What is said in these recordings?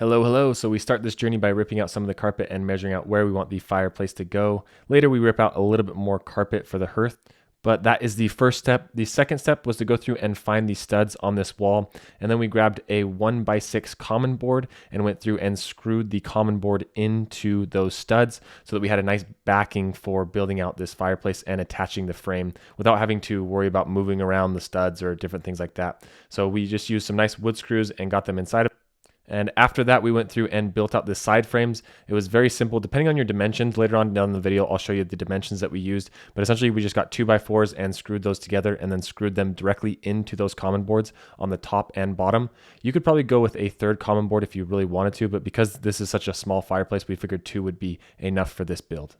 Hello. So we start this journey by ripping out some of the carpet and measuring out where we want the fireplace to go. Later, we rip out a little bit more carpet for the hearth, but that is the first step. The second step was to go through and find the studs on this wall. And then we grabbed a 1x6 common board and went through and screwed the common board into those studs so that we had a nice backing for building out this fireplace and attaching the frame without having to worry about moving around the studs or different things like that. So we just used some nice wood screws and got them inside of it. And after that, we went through and built out the side frames. It was very simple, depending on your dimensions. Later on down the video, I'll show you the dimensions that we used. But essentially, we just got 2x4s and screwed those together and then screwed them directly into those common boards on the top and bottom. You could probably go with a third common board if you really wanted to, but because this is such a small fireplace, we figured 2 would be enough for this build.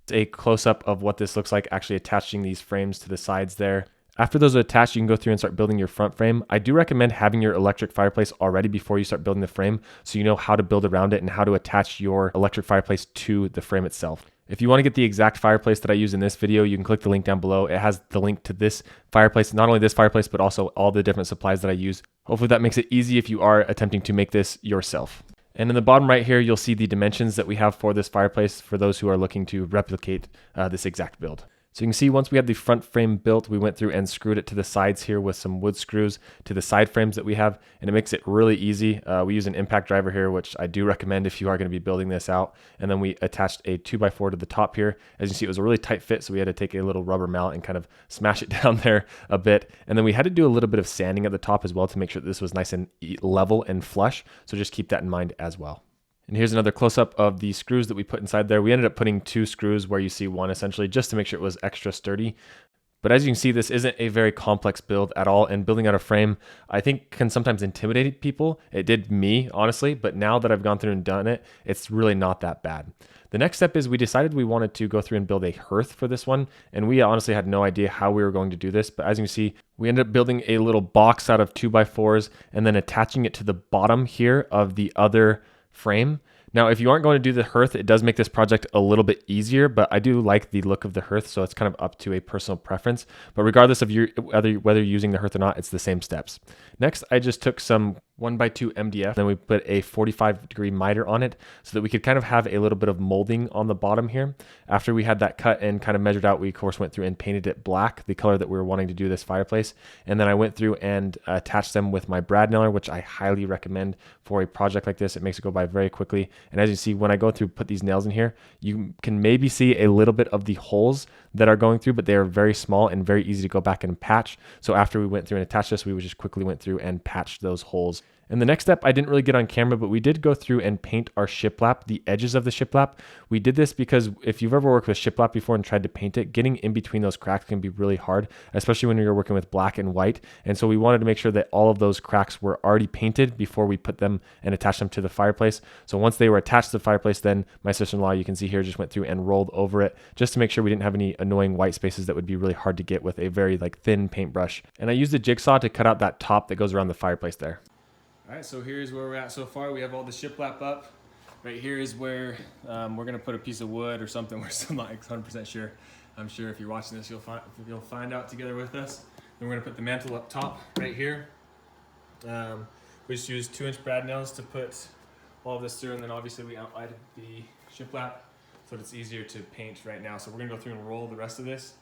It's a close-up of what this looks like, actually attaching these frames to the sides there. After those are attached, you can go through and start building your front frame. I do recommend having your electric fireplace already before you start building the frame so you know how to build around it and how to attach your electric fireplace to the frame itself. If you want to get the exact fireplace that I use in this video, you can click the link down below. It has the link to this fireplace, not only this fireplace, but also all the different supplies that I use. Hopefully that makes it easy if you are attempting to make this yourself. And in the bottom right here, you'll see the dimensions that we have for this fireplace for those who are looking to replicate this exact build. So you can see once we had the front frame built, we went through and screwed it to the sides here with some wood screws to the side frames that we have, and it makes it really easy. We use an impact driver here, which I do recommend if you are going to be building this out. And then we attached a 2x4 to the top here. As you see, it was a really tight fit, so we had to take a little rubber mallet and kind of smash it down there a bit. And then we had to do a little bit of sanding at the top as well to make sure that this was nice and level and flush. So just keep that in mind as well. And here's another close-up of the screws that we put inside there. We ended up putting 2 screws where you see 1 essentially, just to make sure it was extra sturdy. But as you can see, this isn't a very complex build at all, and building out a frame, I think, can sometimes intimidate people. It did me, honestly, but now that I've gone through and done it, it's really not that bad. The next step is we decided we wanted to go through and build a hearth for this one, and we honestly had no idea how we were going to do this, but as you can see, we ended up building a little box out of 2x4s and then attaching it to the bottom here of the other frame. Now, if you aren't going to do the hearth, it does make this project a little bit easier, but I do like the look of the hearth, so it's kind of up to a personal preference. But regardless of whether you're using the hearth or not, it's the same steps. Next, I just took some 1x2 MDF, then we put a 45-degree miter on it so that we could kind of have a little bit of molding on the bottom here. After we had that cut and kind of measured out, we of course went through and painted it black, the color that we were wanting to do this fireplace. And then I went through and attached them with my brad nailer, which I highly recommend for a project like this. It makes it go by very quickly. And as you see, when I go through put these nails in here, you can maybe see a little bit of the holes that are going through, but they are very small and very easy to go back and patch. So after we went through and attached this, we just quickly went through and patched those holes. And the next step, I didn't really get on camera, but we did go through and paint our shiplap, the edges of the shiplap. We did this because if you've ever worked with shiplap before and tried to paint it, getting in between those cracks can be really hard, especially when you're working with black and white. And so we wanted to make sure that all of those cracks were already painted before we put them and attach them to the fireplace. So once they were attached to the fireplace, then my sister-in-law, you can see here, just went through and rolled over it just to make sure we didn't have any annoying white spaces that would be really hard to get with a very thin paintbrush. And I used a jigsaw to cut out that top that goes around the fireplace there. All right, so here's where we're at so far. We have all the shiplap up. Right here is where we're gonna put a piece of wood or something. We're still not 100% sure. I'm sure if you're watching this, you'll find out together with us. Then we're gonna put the mantle up top right here. We just used 2-inch brad nails to put all of this through, and then obviously we outlined the shiplap so it's easier to paint right now. So we're gonna go through and roll the rest of this.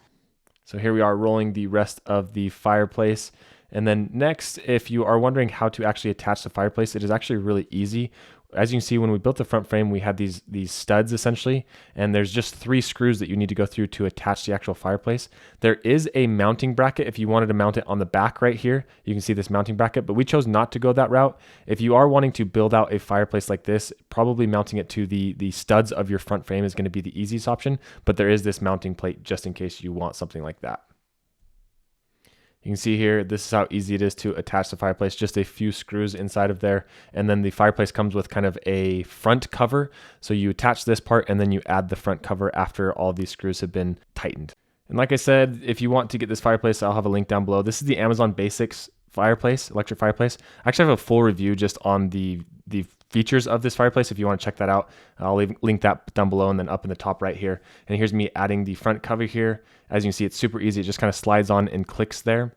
So here we are rolling the rest of the fireplace. And then next, if you are wondering how to actually attach the fireplace, it is actually really easy. As you can see, when we built the front frame, we had these studs essentially, and there's just 3 screws that you need to go through to attach the actual fireplace. There is a mounting bracket if you wanted to mount it on the back right here. You can see this mounting bracket, but we chose not to go that route. If you are wanting to build out a fireplace like this, probably mounting it to the studs of your front frame is going to be the easiest option, but there is this mounting plate just in case you want something like that. You can see here, this is how easy it is to attach the fireplace, just a few screws inside of there. And then the fireplace comes with kind of a front cover. So you attach this part and then you add the front cover after all these screws have been tightened. And like I said, if you want to get this fireplace, I'll have a link down below. This is the Amazon Basics fireplace, electric fireplace. I actually have a full review just on the features of this fireplace if you want to check that out. I'll link that down below and then up in the top right here. And here's me adding the front cover here. As you can see, it's super easy. It just kind of slides on and clicks there.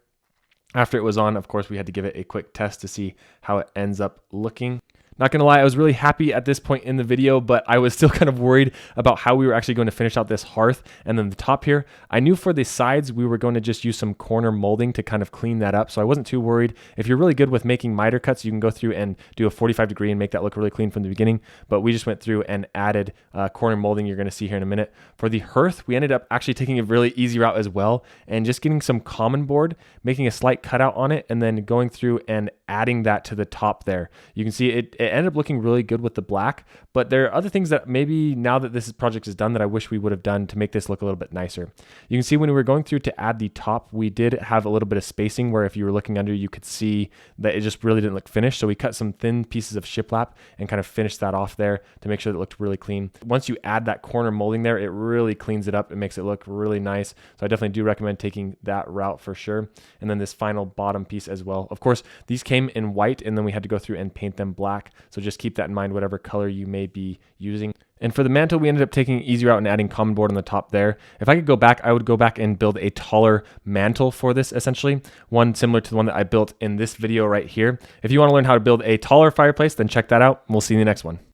After it was on, of course, we had to give it a quick test to see how it ends up looking. Not gonna lie, I was really happy at this point in the video, but I was still kind of worried about how we were actually going to finish out this hearth. And then the top here, I knew for the sides, we were going to just use some corner molding to kind of clean that up. So I wasn't too worried. If you're really good with making miter cuts, you can go through and do a 45 degree and make that look really clean from the beginning. But we just went through and added corner molding you're gonna see here in a minute. For the hearth, we ended up actually taking a really easy route as well and just getting some common board, making a slight cutout on it, and then going through and adding that to the top there. You can see it ended up looking really good with the black, but there are other things that maybe now that this project is done that I wish we would have done to make this look a little bit nicer. You can see when we were going through to add the top, we did have a little bit of spacing where if you were looking under, you could see that it just really didn't look finished. So we cut some thin pieces of shiplap and kind of finished that off there to make sure that it looked really clean. Once you add that corner molding there, it really cleans it up. It makes it look really nice. So I definitely do recommend taking that route for sure. And then this final bottom piece as well. Of course, these came in white and then we had to go through and paint them black. So just keep that in mind, whatever color you may be using. And for the mantle, we ended up taking an easy route and adding common board on the top there. If I could go back, I would go back and build a taller mantle for this, essentially. One similar to the one that I built in this video right here. If you want to learn how to build a taller fireplace, then check that out. We'll see you in the next one.